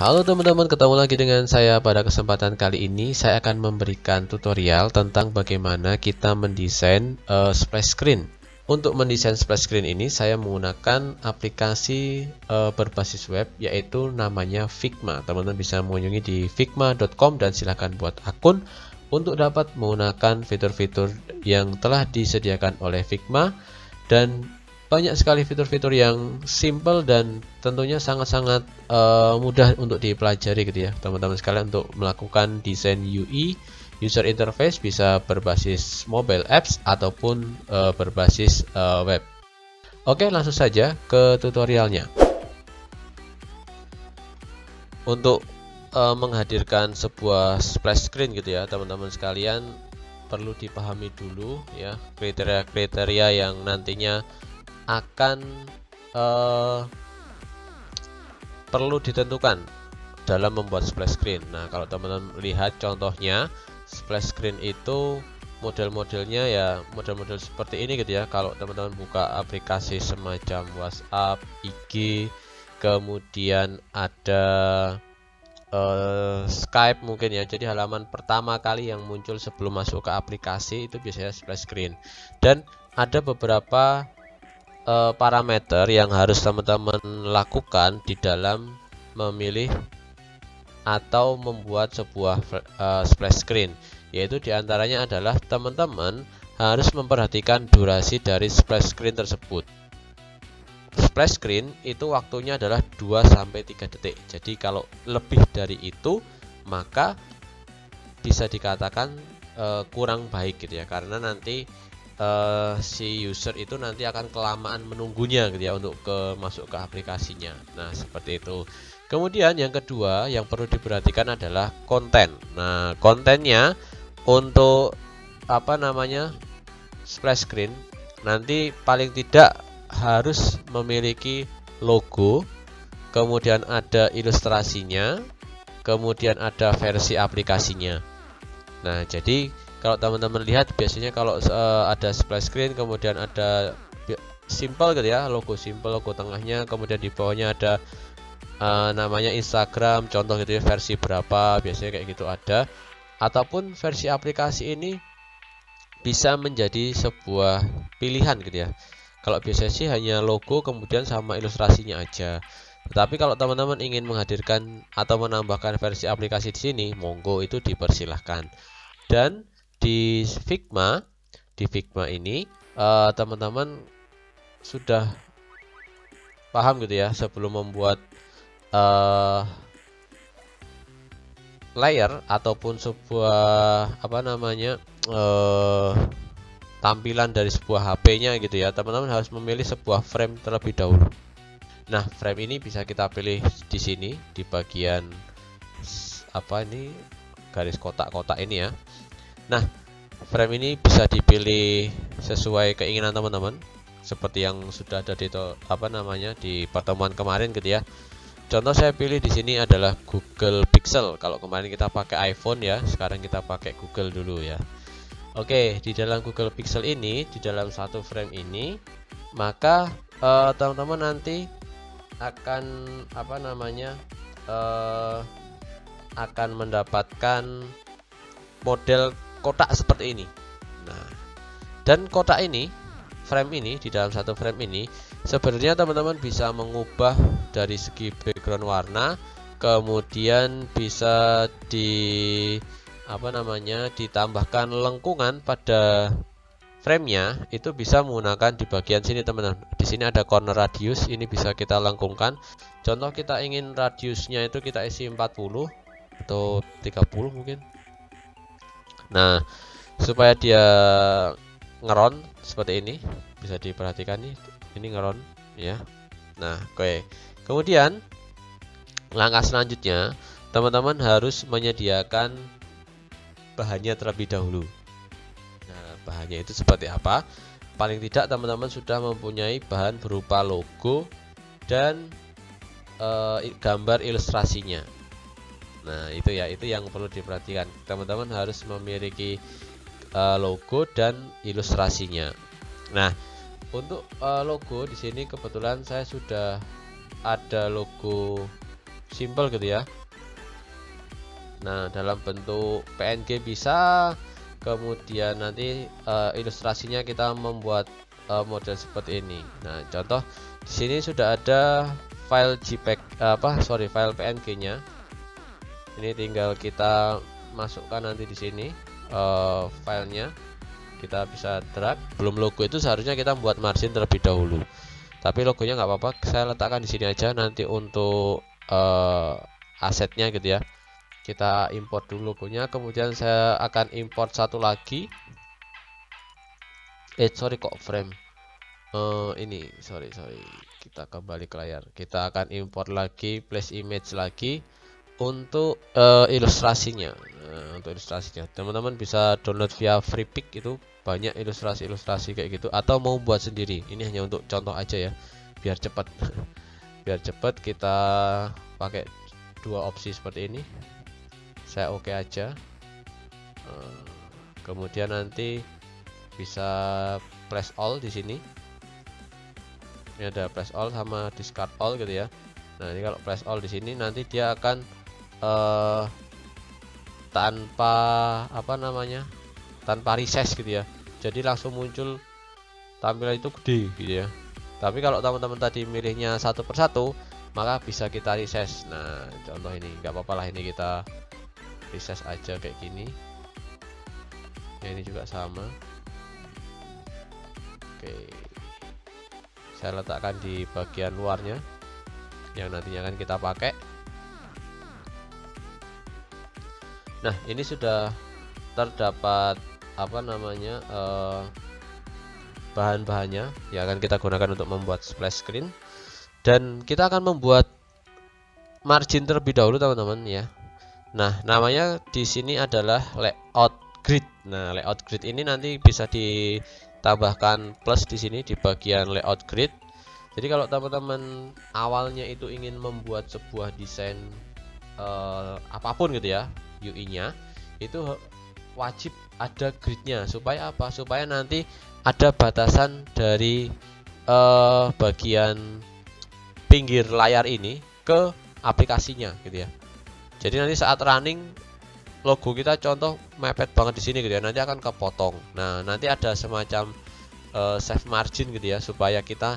Halo teman-teman, ketemu lagi dengan saya. Pada kesempatan kali ini saya akan memberikan tutorial tentang bagaimana kita mendesain splash screen. Untuk mendesain splash screen ini saya menggunakan aplikasi berbasis web, yaitu namanya Figma. Teman-teman bisa mengunjungi di figma.com dan silahkan buat akun untuk dapat menggunakan fitur-fitur yang telah disediakan oleh Figma, dan banyak sekali fitur-fitur yang simple dan tentunya sangat-sangat mudah untuk dipelajari gitu ya teman-teman sekalian, untuk melakukan desain UI user interface, bisa berbasis mobile apps ataupun berbasis web. Oke, langsung saja ke tutorialnya. Untuk menghadirkan sebuah splash screen gitu ya teman-teman sekalian, perlu dipahami dulu ya kriteria-kriteria yang nantinya akan perlu ditentukan dalam membuat splash screen. Nah, kalau teman-teman lihat contohnya, splash screen itu model-modelnya ya model-model seperti ini gitu ya. Kalau teman-teman buka aplikasi semacam WhatsApp, IG, kemudian ada Skype mungkin ya. Jadi halaman pertama kali yang muncul sebelum masuk ke aplikasi itu biasanya splash screen. Dan ada beberapa parameter yang harus teman-teman lakukan di dalam memilih atau membuat sebuah splash screen, yaitu diantaranya adalah teman-teman harus memperhatikan durasi dari splash screen tersebut. Splash screen itu waktunya adalah 2-3 detik. Jadi kalau lebih dari itu maka bisa dikatakan kurang baik gitu ya, karena nanti si user itu nanti akan kelamaan menunggunya gitu ya untuk masuk ke aplikasinya. Nah, seperti itu. Kemudian yang kedua yang perlu diperhatikan adalah konten. Nah, kontennya untuk splash screen nanti paling tidak harus memiliki logo, kemudian ada ilustrasinya, kemudian ada versi aplikasinya. Nah, jadi kalau teman-teman lihat biasanya kalau ada splash screen kemudian ada simple gitu ya, logo simple, logo tengahnya, kemudian di bawahnya ada namanya Instagram contoh gitu ya, versi berapa, biasanya kayak gitu ada. Ataupun versi aplikasi ini bisa menjadi sebuah pilihan gitu ya. Kalau biasanya sih hanya logo kemudian sama ilustrasinya aja. Tetapi kalau teman-teman ingin menghadirkan atau menambahkan versi aplikasi di sini, monggo, itu dipersilahkan. Dan di Figma ini teman-teman sudah paham gitu ya, sebelum membuat layer ataupun sebuah tampilan dari sebuah HP-nya gitu ya, teman-teman harus memilih sebuah frame terlebih dahulu. Nah, frame ini bisa kita pilih di sini di bagian garis kotak-kotak ini ya. Nah, frame ini bisa dipilih sesuai keinginan teman-teman, seperti yang sudah ada di pertemuan kemarin gitu ya. Contoh saya pilih di sini adalah Google Pixel. Kalau kemarin kita pakai iPhone ya, sekarang kita pakai Google dulu ya. Oke, di dalam Google Pixel ini, di dalam satu frame ini, maka teman-teman nanti akan akan mendapatkan model kotak seperti ini. Nah, dan kotak ini, frame ini, di dalam satu frame ini sebenarnya teman-teman bisa mengubah dari segi background warna, kemudian bisa ditambahkan lengkungan pada framenya, itu bisa menggunakan di bagian sini teman-teman. Di sini ada corner radius, ini bisa kita lengkungkan. Contoh kita ingin radiusnya itu kita isi 40 atau 30 mungkin. Nah, supaya dia ngeron seperti ini, bisa diperhatikan nih, ini ngeron ya. Nah, oke. Kemudian langkah selanjutnya, teman-teman harus menyediakan bahannya terlebih dahulu. Nah, bahannya itu seperti apa? Paling tidak teman-teman sudah mempunyai bahan berupa logo dan gambar ilustrasinya. Nah, itu ya, itu yang perlu diperhatikan. Teman-teman harus memiliki logo dan ilustrasinya. Nah, untuk logo di sini kebetulan saya sudah ada logo simple gitu ya. Nah, dalam bentuk PNG bisa, kemudian nanti ilustrasinya kita membuat model seperti ini. Nah, contoh di sini sudah ada file JPEG file PNG-nya. Ini tinggal kita masukkan nanti di sini filenya. Kita bisa drag. Belum logo itu seharusnya kita membuat margin terlebih dahulu. Tapi logonya nggak apa-apa, saya letakkan di sini aja. Nanti untuk asetnya gitu ya, kita import dulu logonya. Kemudian saya akan import satu lagi. Sorry kok frame. Ini sorry. Kita kembali ke layar. Kita akan import lagi, place image lagi untuk ilustrasinya. Untuk ilustrasinya, teman-teman bisa download via Freepik, itu banyak ilustrasi kayak gitu, atau mau buat sendiri. Ini hanya untuk contoh aja ya, biar cepat. Biar cepat kita pakai dua opsi seperti ini. Saya oke aja. Kemudian nanti bisa place all di sini. Ini ada place all sama discard all gitu ya. Nah, ini kalau place all di sini nanti dia akan tanpa resize gitu ya. Jadi langsung muncul tampilan itu gede gitu ya. Tapi kalau teman-teman tadi milihnya satu persatu, maka bisa kita resize. Nah, contoh ini nggak apa-apa lah, ini kita resize aja kayak gini. Ya, ini juga sama. Oke, saya letakkan di bagian luarnya yang nantinya akan kita pakai. Nah, ini sudah terdapat bahan-bahannya yang akan kita gunakan untuk membuat splash screen, dan kita akan membuat margin terlebih dahulu teman-teman ya. Nah, namanya di sini adalah layout grid. Nah, layout grid ini nanti bisa ditambahkan plus di sini di bagian layout grid. Jadi kalau teman-teman awalnya itu ingin membuat sebuah desain apapun gitu ya, UI-nya itu wajib ada gridnya. Supaya apa? Supaya nanti ada batasan dari bagian pinggir layar ini ke aplikasinya gitu ya. Jadi nanti saat running, logo kita contoh mepet banget di sini gitu ya, nanti akan kepotong. Nah, nanti ada semacam save margin gitu ya, supaya kita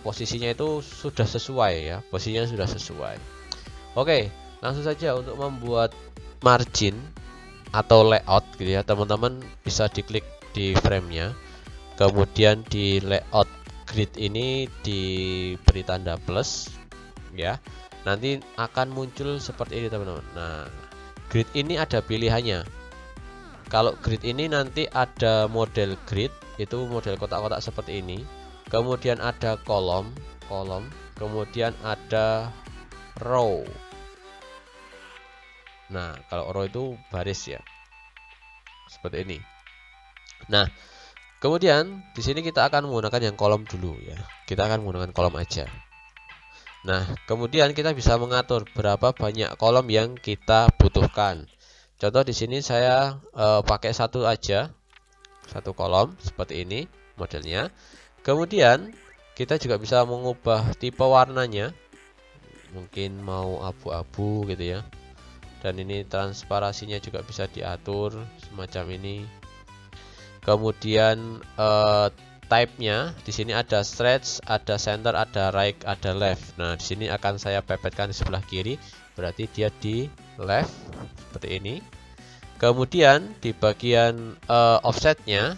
posisinya itu sudah sesuai ya, posisinya sudah sesuai. Oke, langsung saja untuk membuat margin atau layout gitu ya, teman-teman bisa diklik di framenya, kemudian di layout grid ini diberi tanda plus ya, nanti akan muncul seperti ini teman-teman. Nah, grid ini ada pilihannya. Kalau grid ini nanti ada model grid, itu model kotak-kotak seperti ini, kemudian ada kolom, kemudian ada row. Nah, kalau row itu baris ya, seperti ini. Nah, kemudian di sini kita akan menggunakan yang kolom dulu ya. Kita akan menggunakan kolom aja. Nah, kemudian kita bisa mengatur berapa banyak kolom yang kita butuhkan. Contoh di sini saya pakai satu aja, satu kolom seperti ini modelnya. Kemudian kita juga bisa mengubah tipe warnanya, mungkin mau abu-abu gitu ya. Dan ini transparasinya juga bisa diatur semacam ini. Kemudian type-nya di sini ada stretch, ada center, ada right, ada left. Nah, di sini akan saya pepetkan di sebelah kiri, berarti dia di left seperti ini. Kemudian di bagian offsetnya,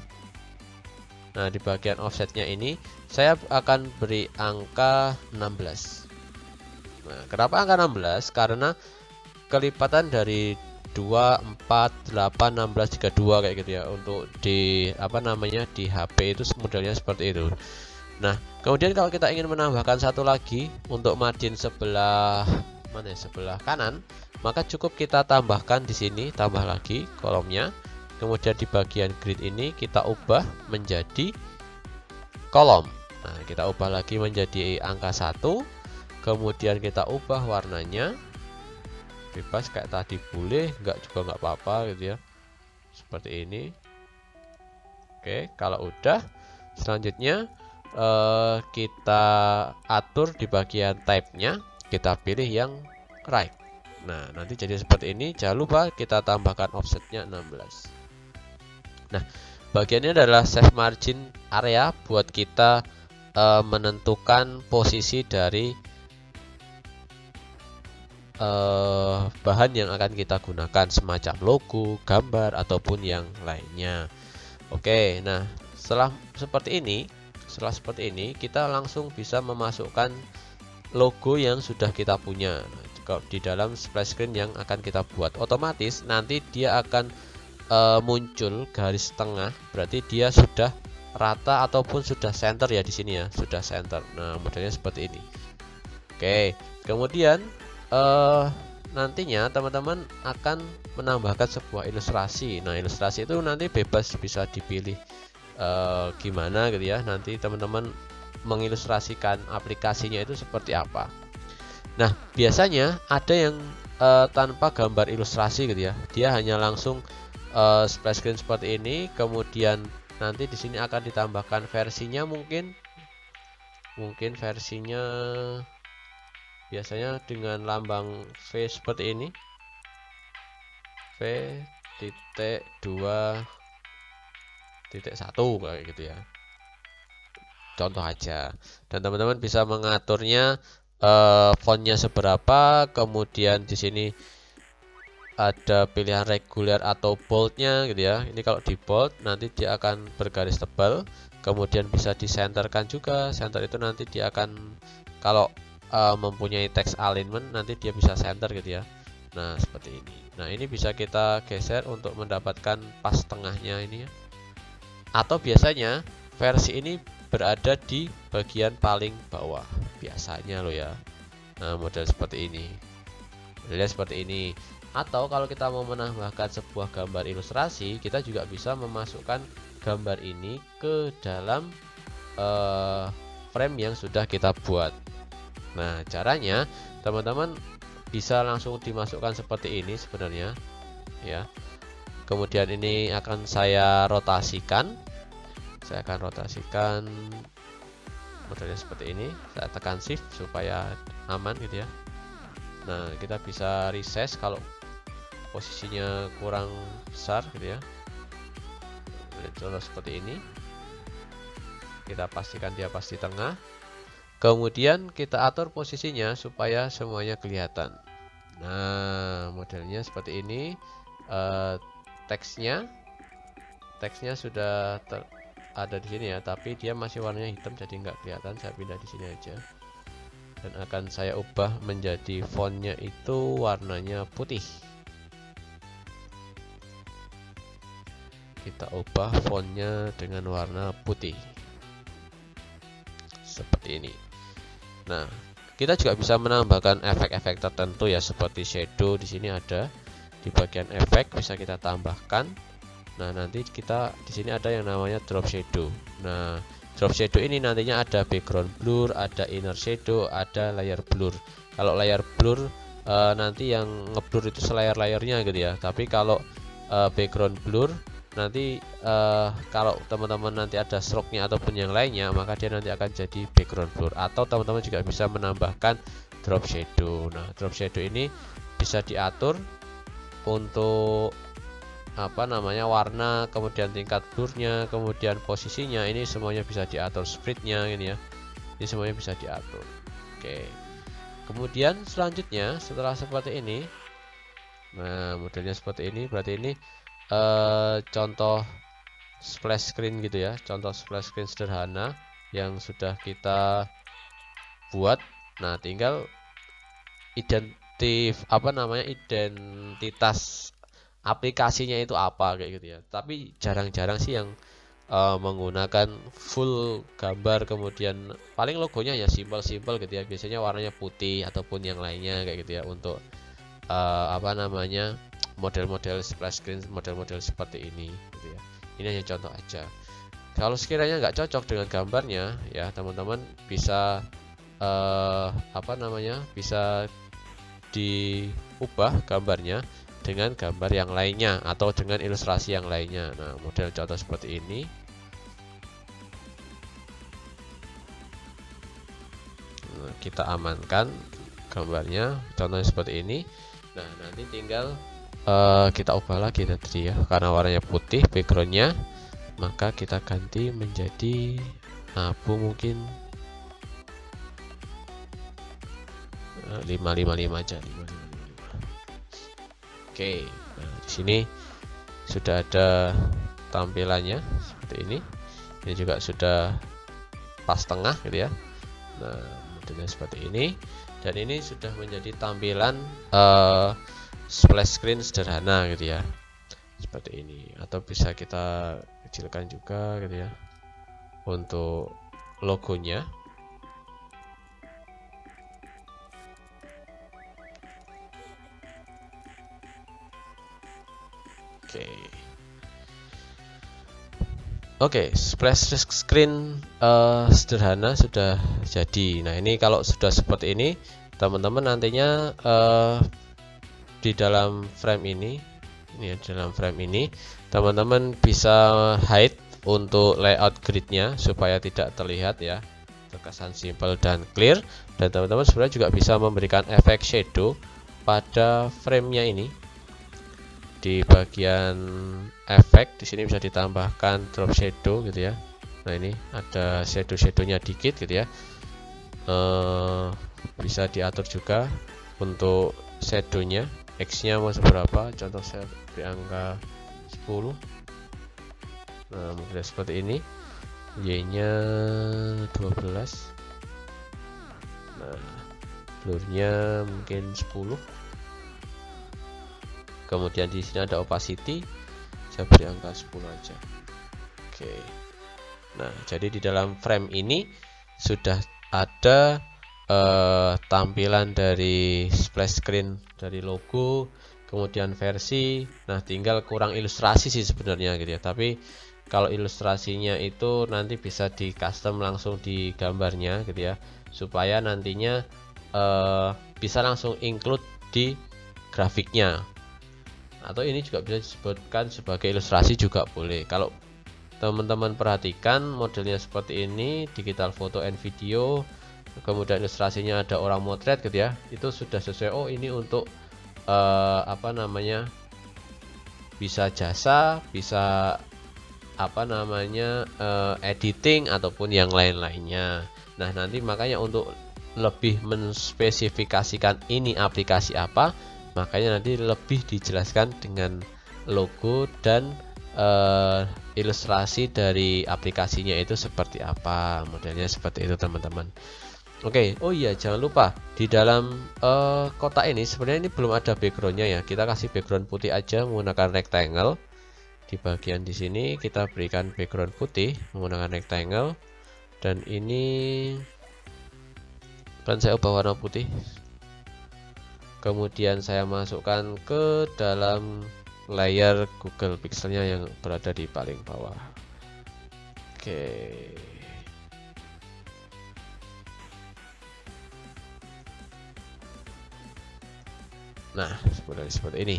nah di bagian offsetnya ini saya akan beri angka 16. Nah, kenapa angka 16? Karena kelipatan dari 2, 4, 8, 16, 32 kayak gitu ya. Untuk di di HP itu modelnya seperti itu. Nah, kemudian kalau kita ingin menambahkan satu lagi untuk margin sebelah sebelah kanan, maka cukup kita tambahkan di sini, tambah lagi kolomnya. Kemudian di bagian grid ini kita ubah menjadi kolom. Nah, kita ubah lagi menjadi angka 1. Kemudian kita ubah warnanya, bebas kayak tadi boleh, enggak juga nggak apa-apa gitu ya, seperti ini. Oke, kalau udah, selanjutnya kita atur di bagian type-nya. kita pilih yang right. Nah, nanti jadi seperti ini. Jangan lupa kita tambahkan offsetnya 16. Nah, bagiannya adalah save margin area buat kita menentukan posisi dari bahan yang akan kita gunakan, semacam logo, gambar, ataupun yang lainnya. Oke, nah setelah seperti ini kita langsung bisa memasukkan logo yang sudah kita punya di dalam splash screen yang akan kita buat. Otomatis nanti dia akan muncul garis tengah, berarti dia sudah rata ataupun sudah center ya di sini ya, sudah center. Nah, modelnya seperti ini. Oke, kemudian nantinya teman-teman akan menambahkan sebuah ilustrasi. Nah, ilustrasi itu nanti bebas bisa dipilih gimana gitu ya. Nanti teman-teman mengilustrasikan aplikasinya itu seperti apa. Nah, biasanya ada yang tanpa gambar ilustrasi gitu ya. Dia hanya langsung splash screen seperti ini. Kemudian nanti di sini akan ditambahkan versinya, mungkin versinya biasanya dengan lambang V seperti ini, V.2.1 kayak gitu ya, contoh aja. Dan teman-teman bisa mengaturnya fontnya seberapa, kemudian di sini ada pilihan reguler atau boldnya gitu ya. Ini kalau di bold nanti dia akan bergaris tebal, kemudian bisa disenterkan juga. Center itu nanti dia akan, kalau mempunyai text alignment, nanti dia bisa center gitu ya. Nah, seperti ini. Nah, ini bisa kita geser untuk mendapatkan pas tengahnya ini ya. Atau biasanya versi ini berada di bagian paling bawah biasanya loh ya. Nah, model seperti ini. Modelnya seperti ini. Atau kalau kita mau menambahkan sebuah gambar ilustrasi, kita juga bisa memasukkan gambar ini ke dalam frame yang sudah kita buat. Nah, caranya teman-teman bisa langsung dimasukkan seperti ini sebenarnya ya. Kemudian ini akan saya rotasikan. Saya akan rotasikan modelnya seperti ini. Saya tekan shift supaya aman gitu ya. Nah, kita bisa resize kalau posisinya kurang besar gitu ya. Contoh seperti ini. Kita pastikan dia pas di tengah. Kemudian kita atur posisinya supaya semuanya kelihatan. Nah, modelnya seperti ini. Teksnya sudah ada di sini ya, tapi dia masih warnanya hitam jadi nggak kelihatan. Saya pindah di sini aja, dan akan saya ubah menjadi fontnya itu warnanya putih. Kita ubah fontnya dengan warna putih seperti ini. Nah, kita juga bisa menambahkan efek-efek tertentu ya, seperti shadow. Di sini ada di bagian efek bisa kita tambahkan. Nah, nanti kita di sini ada yang namanya drop shadow. Nah, drop shadow ini nantinya ada background blur, ada inner shadow, ada layer blur. Kalau layer blur nanti yang ngeblur itu selayar-layarnya gitu ya. Tapi kalau background blur nanti kalau teman-teman nanti ada stroke-nya ataupun yang lainnya, maka dia nanti akan jadi background blur. Atau teman-teman juga bisa menambahkan drop shadow. Nah, drop shadow ini bisa diatur untuk warna, kemudian tingkat blurnya, kemudian posisinya. Ini semuanya bisa diatur, spreadnya ini ya. Ini semuanya bisa diatur. Oke. Kemudian selanjutnya setelah seperti ini, nah modelnya seperti ini, berarti ini contoh splash screen gitu ya, contoh splash screen sederhana yang sudah kita buat. Nah, tinggal identitas aplikasinya itu apa kayak gitu ya. Tapi jarang-jarang sih yang menggunakan full gambar, kemudian paling logonya ya simpel-simpel gitu ya. Biasanya warnanya putih ataupun yang lainnya kayak gitu ya, untuk model-model splash screen, model-model seperti ini gitu ya. Ini hanya contoh aja. Kalau sekiranya nggak cocok dengan gambarnya ya, teman-teman bisa bisa diubah gambarnya dengan gambar yang lainnya atau dengan ilustrasi yang lainnya. Nah, model contoh seperti ini. Nah, kita amankan gambarnya, contohnya seperti ini. Nah, nanti tinggal kita ubah lagi tadi ya, karena warnanya putih backgroundnya, maka kita ganti menjadi abu, mungkin 555 aja, 555. Oke, nah di sini sudah ada tampilannya seperti ini. Ini juga sudah pas tengah gitu ya. Nah, modelnya seperti ini, dan ini sudah menjadi tampilan splash screen sederhana gitu ya, seperti ini. Atau bisa kita kecilkan juga gitu ya untuk logonya. Oke, splash screen sederhana sudah jadi. Nah, ini kalau sudah seperti ini, teman-teman nantinya di dalam frame ini dalam frame ini teman-teman bisa hide untuk layout gridnya supaya tidak terlihat ya, terkesan simple dan clear. Dan teman-teman sebenarnya juga bisa memberikan efek shadow pada framenya ini. Di bagian efek di sini bisa ditambahkan drop shadow gitu ya. Nah, ini ada shadownya dikit gitu ya. Bisa diatur juga untuk shadownya, X-nya mau seberapa, contoh saya beri angka 10. Nah, mungkin seperti ini. Y-nya 12. Nah, blurnya mungkin 10. Kemudian di sini ada opacity, saya beri angka 10 aja. Oke. Nah, jadi di dalam frame ini sudah ada tampilan dari splash screen dari logo, kemudian versi. Nah, tinggal kurang ilustrasi sih sebenarnya gitu ya. Tapi kalau ilustrasinya itu nanti bisa di custom langsung di gambarnya gitu ya, supaya nantinya bisa langsung include di grafiknya. Atau ini juga bisa disebutkan sebagai ilustrasi juga boleh. Kalau teman-teman perhatikan modelnya seperti ini, digital foto and video, kemudian ilustrasinya ada orang motret gitu ya, itu sudah sesuai. Oh, ini untuk apa namanya, bisa jasa, bisa apa namanya editing ataupun yang lain-lainnya. Nah, nanti makanya untuk lebih menspesifikasikan ini aplikasi apa, makanya nanti lebih dijelaskan dengan logo dan ilustrasi dari aplikasinya itu seperti apa, modelnya seperti itu teman-teman. Oke, oh iya, jangan lupa di dalam kotak ini sebenarnya ini belum ada backgroundnya ya. Kita kasih background putih aja menggunakan rectangle. Di bagian di sini kita berikan background putih menggunakan rectangle, dan ini kan saya ubah warna putih. Kemudian saya masukkan ke dalam layer Google Pixelnya yang berada di paling bawah. Oke. Nah, seperti ini.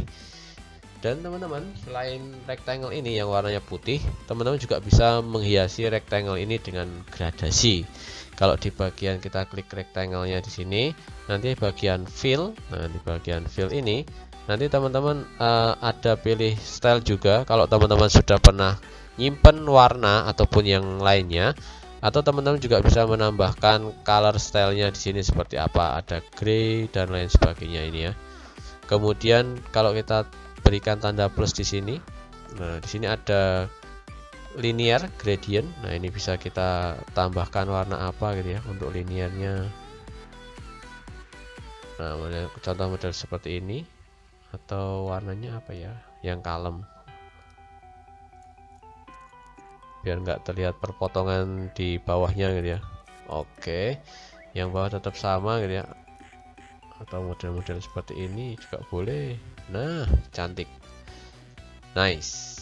Dan teman-teman, selain rectangle ini yang warnanya putih, teman-teman juga bisa menghiasi rectangle ini dengan gradasi. Kalau di bagian kita klik rectangle-nya di sini, nanti bagian fill. Nah, di bagian fill ini nanti teman-teman ada pilih style juga. Kalau teman-teman sudah pernah nyimpen warna ataupun yang lainnya, atau teman-teman juga bisa menambahkan color style-nya di sini seperti apa, ada gray dan lain sebagainya ini ya. Kemudian kalau kita berikan tanda plus di sini, nah di sini ada linear gradient. Nah, ini bisa kita tambahkan warna apa gitu ya untuk linearnya. Nah, contoh model seperti ini, atau warnanya apa ya, yang kalem, biar nggak terlihat perpotongan di bawahnya gitu ya. Oke, yang bawah tetap sama gitu ya, atau model-model seperti ini juga boleh. Nah, cantik, nice.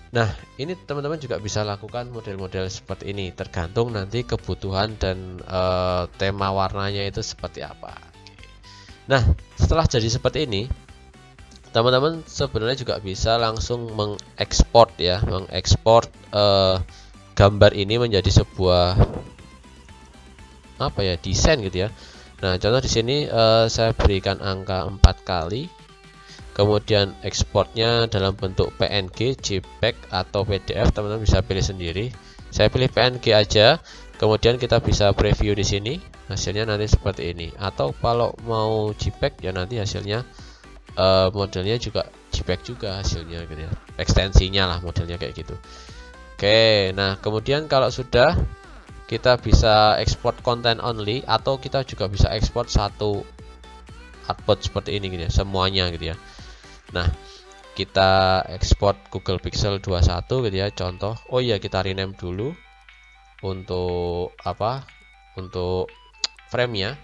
Nah, ini teman-teman juga bisa lakukan model-model seperti ini, tergantung nanti kebutuhan dan tema warnanya itu seperti apa. Nah, setelah jadi seperti ini, teman-teman sebenarnya juga bisa langsung mengekspor ya, mengekspor gambar ini menjadi sebuah apa ya, desain gitu ya. Nah, contoh di sini saya berikan angka 4 kali. Kemudian ekspornya dalam bentuk PNG, JPEG atau PDF, teman-teman bisa pilih sendiri. Saya pilih PNG aja. Kemudian kita bisa preview di sini. Hasilnya nanti seperti ini. Atau kalau mau JPEG ya nanti hasilnya modelnya juga JPEG juga hasilnya gitu ya. Ekstensinya lah modelnya kayak gitu. Oke, nah kemudian kalau sudah kita bisa ekspor content only atau kita juga bisa ekspor satu artboard seperti ini gitu ya, semuanya gitu ya. Nah, kita ekspor Google Pixel 21 gitu ya, contoh. Oh iya, kita rename dulu untuk apa? Untuk frame-nya.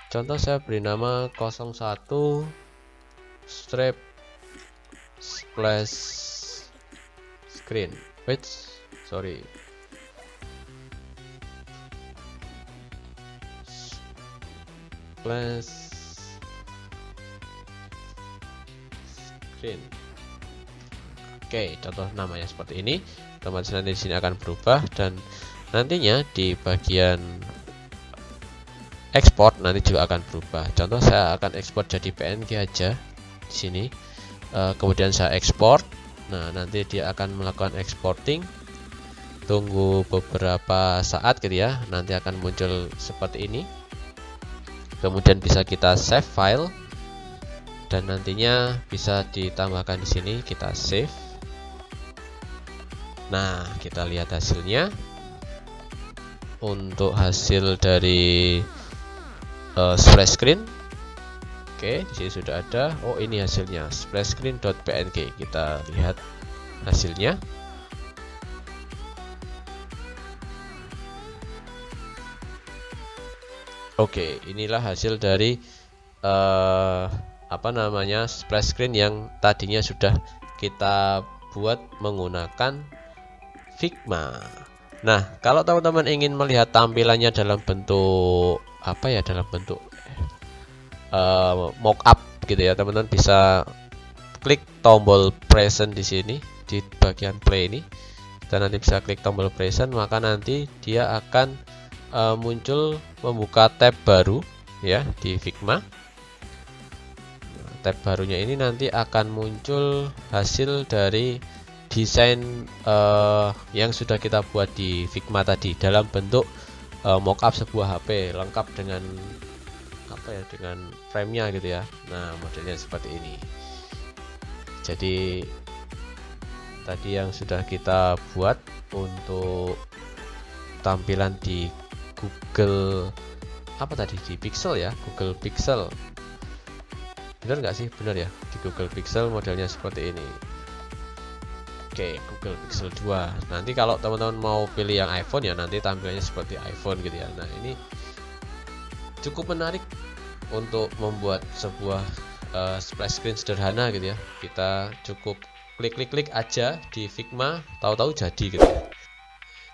Contoh saya beri nama 01 strip splash screen. Wait, sorry. Splash screen. Oke, contoh namanya seperti ini. Teman-teman nanti di sini akan berubah dan nantinya di bagian ekspor nanti juga akan berubah. Contoh saya akan ekspor jadi PNG aja di sini. Kemudian saya ekspor. Nah, nanti dia akan melakukan exporting. Tunggu beberapa saat gitu ya. Nanti akan muncul seperti ini. Kemudian bisa kita save file dan nantinya bisa ditambahkan di sini, kita save. Nah, kita lihat hasilnya. Untuk hasil dari splash screen, oke, di sini sudah ada. Oh, ini hasilnya splash screen.png. Kita lihat hasilnya. Oke, inilah hasil dari apa namanya splash screen yang tadinya sudah kita buat menggunakan Figma. Nah, kalau teman-teman ingin melihat tampilannya dalam bentuk apa ya, dalam bentuk mockup gitu ya, teman-teman bisa klik tombol present di sini di bagian play ini. Dan nanti bisa klik tombol present, maka nanti dia akan muncul membuka tab baru ya di Figma. Tab barunya ini nanti akan muncul hasil dari desain yang sudah kita buat di Figma tadi dalam bentuk mockup sebuah HP lengkap dengan apa ya, dengan frame-nya gitu ya. Nah, modelnya seperti ini. Jadi tadi yang sudah kita buat untuk tampilan di Google apa tadi, di Pixel ya, Google Pixel. Benar nggak sih? Benar ya, di Google Pixel modelnya seperti ini. Oke, Google Pixel 2. Nanti kalau teman-teman mau pilih yang iPhone ya nanti tampilannya seperti iPhone gitu ya. Nah, ini cukup menarik untuk membuat sebuah splash screen sederhana gitu ya. Kita cukup klik-klik aja di Figma, tahu-tahu jadi gitu ya.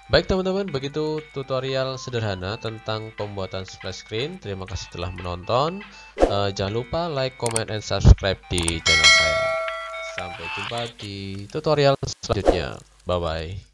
Baik teman-teman, begitu tutorial sederhana tentang pembuatan splash screen. Terima kasih telah menonton. Jangan lupa like, comment, and subscribe di channel saya. Sampai jumpa di tutorial selanjutnya. Bye bye.